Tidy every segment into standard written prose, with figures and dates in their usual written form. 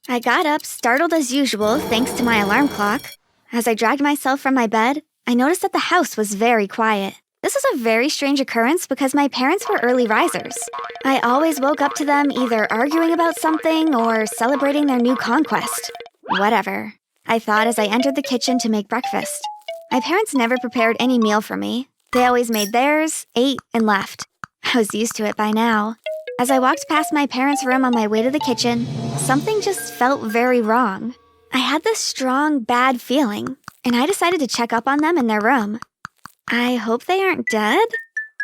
I got up, startled as usual, thanks to my alarm clock. As I dragged myself from my bed, I noticed that the house was very quiet. This was a very strange occurrence because my parents were early risers. I always woke up to them either arguing about something or celebrating their new conquest. Whatever, I thought as I entered the kitchen to make breakfast. My parents never prepared any meal for me. They always made theirs, ate, and left. I was used to it by now. As I walked past my parents' room on my way to the kitchen, something just felt very wrong. I had this strong, bad feeling, and I decided to check up on them in their room. I hope they aren't dead,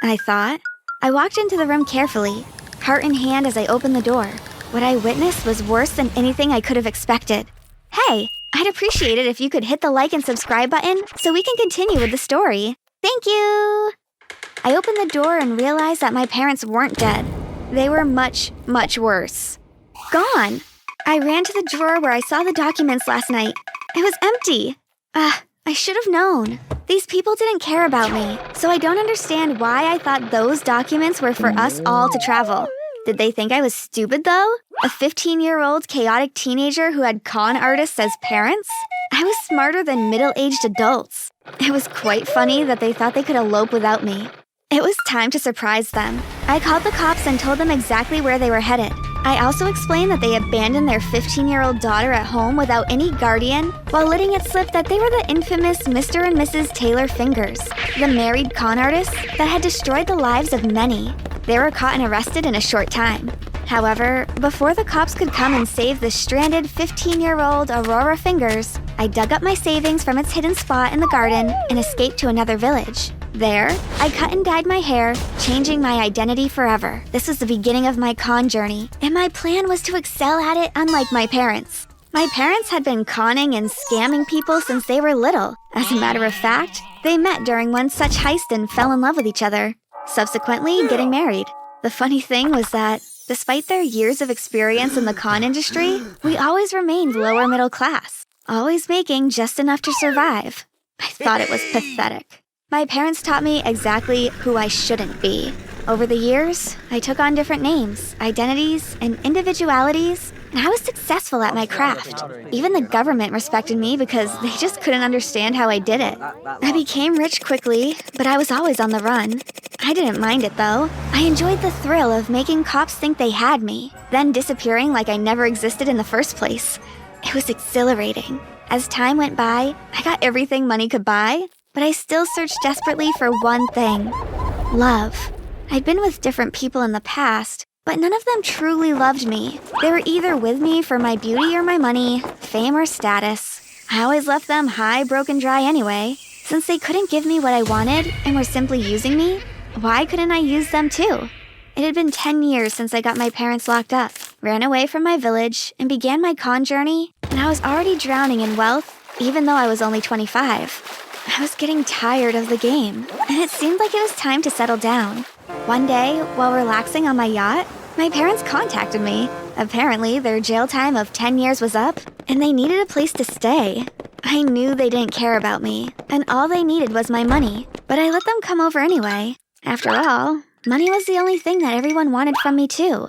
I thought. I walked into the room carefully, heart in hand as I opened the door. What I witnessed was worse than anything I could have expected. Hey, I'd appreciate it if you could hit the like and subscribe button so we can continue with the story. Thank you! I opened the door and realized that my parents weren't dead. They were much, much worse. Gone! I ran to the drawer where I saw the documents last night. It was empty. I should have known. These people didn't care about me, so I don't understand why I thought those documents were for us all to travel. Did they think I was stupid, though? A 15-year-old chaotic teenager who had con artists as parents? I was smarter than middle-aged adults. It was quite funny that they thought they could elope without me. It was time to surprise them. I called the cops and told them exactly where they were headed. I also explained that they abandoned their 15-year-old daughter at home without any guardian, while letting it slip that they were the infamous Mr. and Mrs. Taylor Fingers, the married con artists that had destroyed the lives of many. They were caught and arrested in a short time. However, before the cops could come and save the stranded 15-year-old Aurora Fingers, I dug up my savings from its hidden spot in the garden and escaped to another village. There, I cut and dyed my hair, changing my identity forever. This was the beginning of my con journey, and my plan was to excel at it unlike my parents. My parents had been conning and scamming people since they were little. As a matter of fact, they met during one such heist and fell in love with each other, subsequently getting married. The funny thing was that, despite their years of experience in the con industry, we always remained lower middle class, always making just enough to survive. I thought it was pathetic. My parents taught me exactly who I shouldn't be. Over the years, I took on different names, identities, and individualities, and I was successful at my craft. Even the government respected me because they just couldn't understand how I did it. I became rich quickly, but I was always on the run. I didn't mind it though. I enjoyed the thrill of making cops think they had me, then disappearing like I never existed in the first place. It was exhilarating. As time went by, I got everything money could buy, but I still searched desperately for one thing: love. I'd been with different people in the past, but none of them truly loved me. They were either with me for my beauty or my money, fame or status. I always left them high, broken, dry anyway. Since they couldn't give me what I wanted and were simply using me, why couldn't I use them too? It had been 10 years since I got my parents locked up, ran away from my village, and began my con journey, and I was already drowning in wealth, even though I was only 25. I was getting tired of the game, and it seemed like it was time to settle down. One day, while relaxing on my yacht, my parents contacted me. Apparently, their jail time of 10 years was up, and they needed a place to stay. I knew they didn't care about me, and all they needed was my money, but I let them come over anyway. After all, money was the only thing that everyone wanted from me too.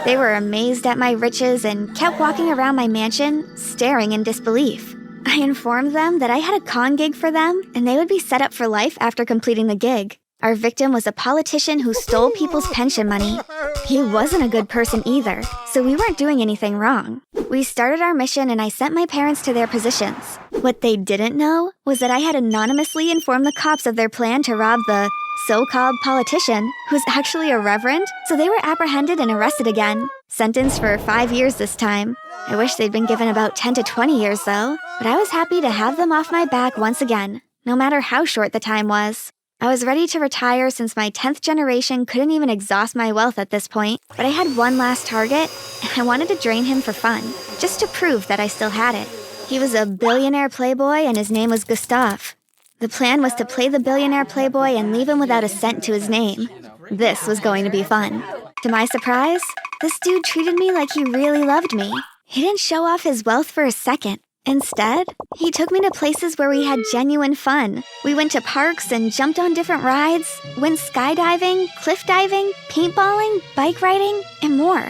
They were amazed at my riches and kept walking around my mansion, staring in disbelief. I informed them that I had a con gig for them, and they would be set up for life after completing the gig. Our victim was a politician who stole people's pension money. He wasn't a good person either, so we weren't doing anything wrong. We started our mission and I sent my parents to their positions. What they didn't know was that I had anonymously informed the cops of their plan to rob the so-called politician, who's actually a reverend, so they were apprehended and arrested again. Sentenced for 5 years this time. I wish they'd been given about 10 to 20 years though, but I was happy to have them off my back once again, no matter how short the time was. I was ready to retire since my 10th generation couldn't even exhaust my wealth at this point, but I had one last target, and I wanted to drain him for fun, just to prove that I still had it. He was a billionaire playboy and his name was Gustav. The plan was to play the billionaire playboy and leave him without a cent to his name. This was going to be fun. To my surprise, this dude treated me like he really loved me. He didn't show off his wealth for a second. Instead, he took me to places where we had genuine fun. We went to parks and jumped on different rides, went skydiving, cliff diving, paintballing, bike riding, and more.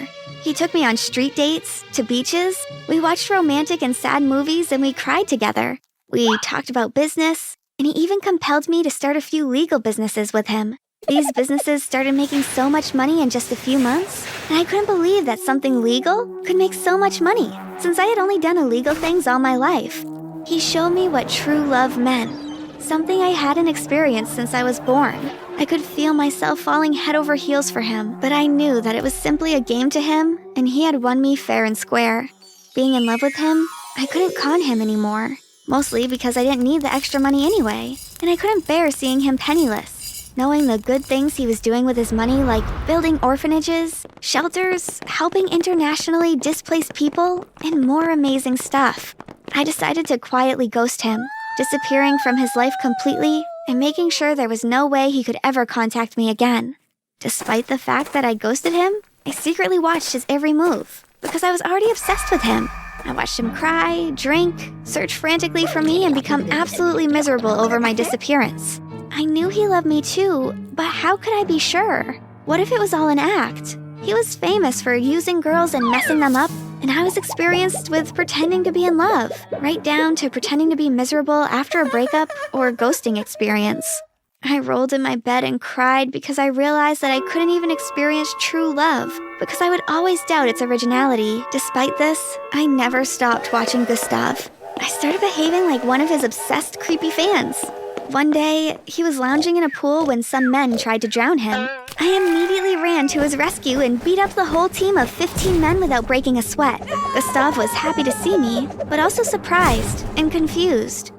He took me on street dates, to beaches. We watched romantic and sad movies, and we cried together. We talked about business, and he even compelled me to start a few legal businesses with him. These businesses started making so much money in just a few months, and I couldn't believe that something legal could make so much money, since I had only done illegal things all my life. He showed me what true love meant, something I hadn't experienced since I was born. I could feel myself falling head over heels for him, but I knew that it was simply a game to him, and he had won me fair and square. Being in love with him, I couldn't con him anymore, mostly because I didn't need the extra money anyway, and I couldn't bear seeing him penniless. Knowing the good things he was doing with his money, like building orphanages, shelters, helping internationally displaced people, and more amazing stuff. I decided to quietly ghost him, disappearing from his life completely and making sure there was no way he could ever contact me again. Despite the fact that I ghosted him, I secretly watched his every move because I was already obsessed with him. I watched him cry, drink, search frantically for me, and become absolutely miserable over my disappearance. I knew he loved me too, but how could I be sure? What if it was all an act? He was famous for using girls and messing them up, and I was experienced with pretending to be in love, right down to pretending to be miserable after a breakup or ghosting experience. I rolled in my bed and cried because I realized that I couldn't even experience true love because I would always doubt its originality. Despite this, I never stopped watching Gustav. I started behaving like one of his obsessed, creepy fans. One day, he was lounging in a pool when some men tried to drown him. I immediately ran to his rescue and beat up the whole team of 15 men without breaking a sweat. Gustav was happy to see me, but also surprised and confused.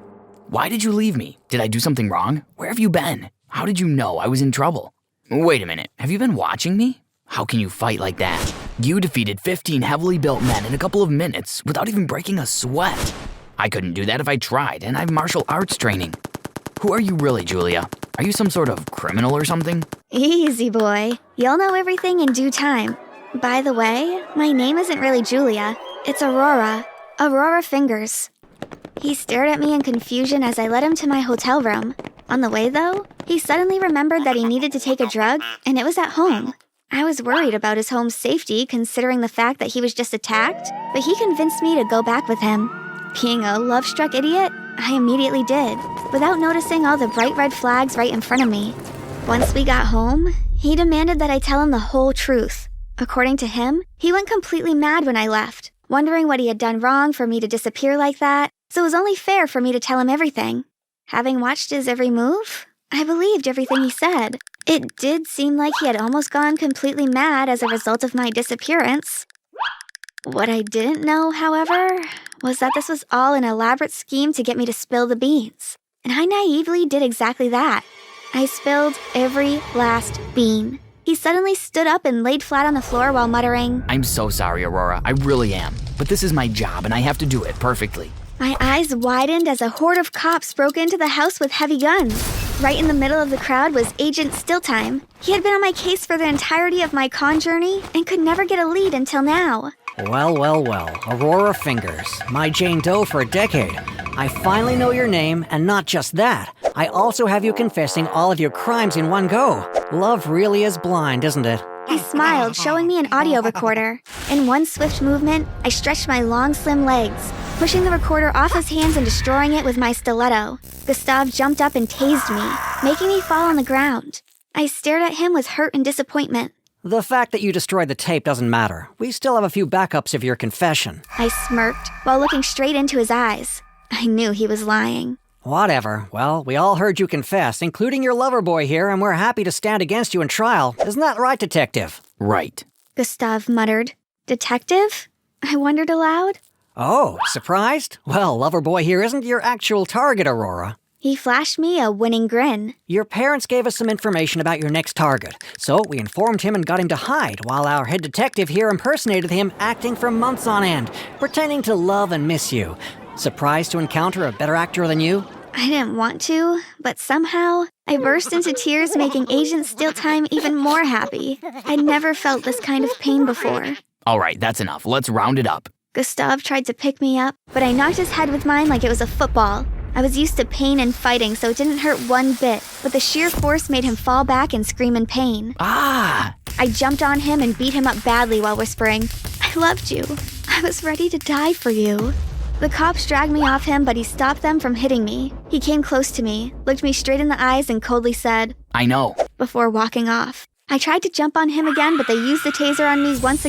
Why did you leave me? Did I do something wrong? Where have you been? How did you know I was in trouble? Wait a minute, have you been watching me? How can you fight like that? You defeated 15 heavily built men in a couple of minutes without even breaking a sweat. I couldn't do that if I tried, and I have martial arts training. Who are you really, Julia? Are you some sort of criminal or something? Easy, boy. You'll know everything in due time. By the way, my name isn't really Julia. It's Aurora. Aurora Fingers. He stared at me in confusion as I led him to my hotel room. On the way, though, he suddenly remembered that he needed to take a drug, and it was at home. I was worried about his home's safety, considering the fact that he was just attacked, but he convinced me to go back with him. Being a love-struck idiot, I immediately did, without noticing all the bright red flags right in front of me. Once we got home, he demanded that I tell him the whole truth. According to him, he went completely mad when I left, wondering what he had done wrong for me to disappear like that, so it was only fair for me to tell him everything. Having watched his every move, I believed everything he said. It did seem like he had almost gone completely mad as a result of my disappearance. What I didn't know, however, was that this was all an elaborate scheme to get me to spill the beans. And I naively did exactly that. I spilled every last bean. He suddenly stood up and laid flat on the floor while muttering, I'm so sorry, Aurora, I really am. But this is my job and I have to do it perfectly. My eyes widened as a horde of cops broke into the house with heavy guns. Right in the middle of the crowd was Agent Storytime. He had been on my case for the entirety of my con journey and could never get a lead until now. Well, Aurora Fingers, my Jane Doe for a decade. I finally know your name, and not just that. I also have you confessing all of your crimes in one go. Love really is blind, isn't it? He smiled, showing me an audio recorder. In one swift movement, I stretched my long, slim legs, pushing the recorder off his hands and destroying it with my stiletto. Gustav jumped up and tased me, making me fall on the ground. I stared at him with hurt and disappointment. The fact that you destroyed the tape doesn't matter. We still have a few backups of your confession. I smirked while looking straight into his eyes. I knew he was lying. Whatever. Well, we all heard you confess, including your lover boy here, and we're happy to stand against you in trial. Isn't that right, Detective? Right. Gustav muttered. Detective? I wondered aloud. Oh, surprised? Well, lover boy here isn't your actual target, Aurora. He flashed me a winning grin. Your parents gave us some information about your next target, so we informed him and got him to hide, while our head detective here impersonated him, acting for months on end, pretending to love and miss you. Surprised to encounter a better actor than you? I didn't want to, but somehow, I burst into tears, making Agent Storytime even more happy. I'd never felt this kind of pain before. All right, that's enough. Let's round it up. Gustav tried to pick me up, but I knocked his head with mine like it was a football. I was used to pain and fighting, so it didn't hurt one bit, but the sheer force made him fall back and scream in pain. Ah! I jumped on him and beat him up badly while whispering, "I loved you. I was ready to die for you." The cops dragged me off him, but he stopped them from hitting me. He came close to me, looked me straight in the eyes, and coldly said, I know. before walking off. I tried to jump on him again, but they used the taser on me once again.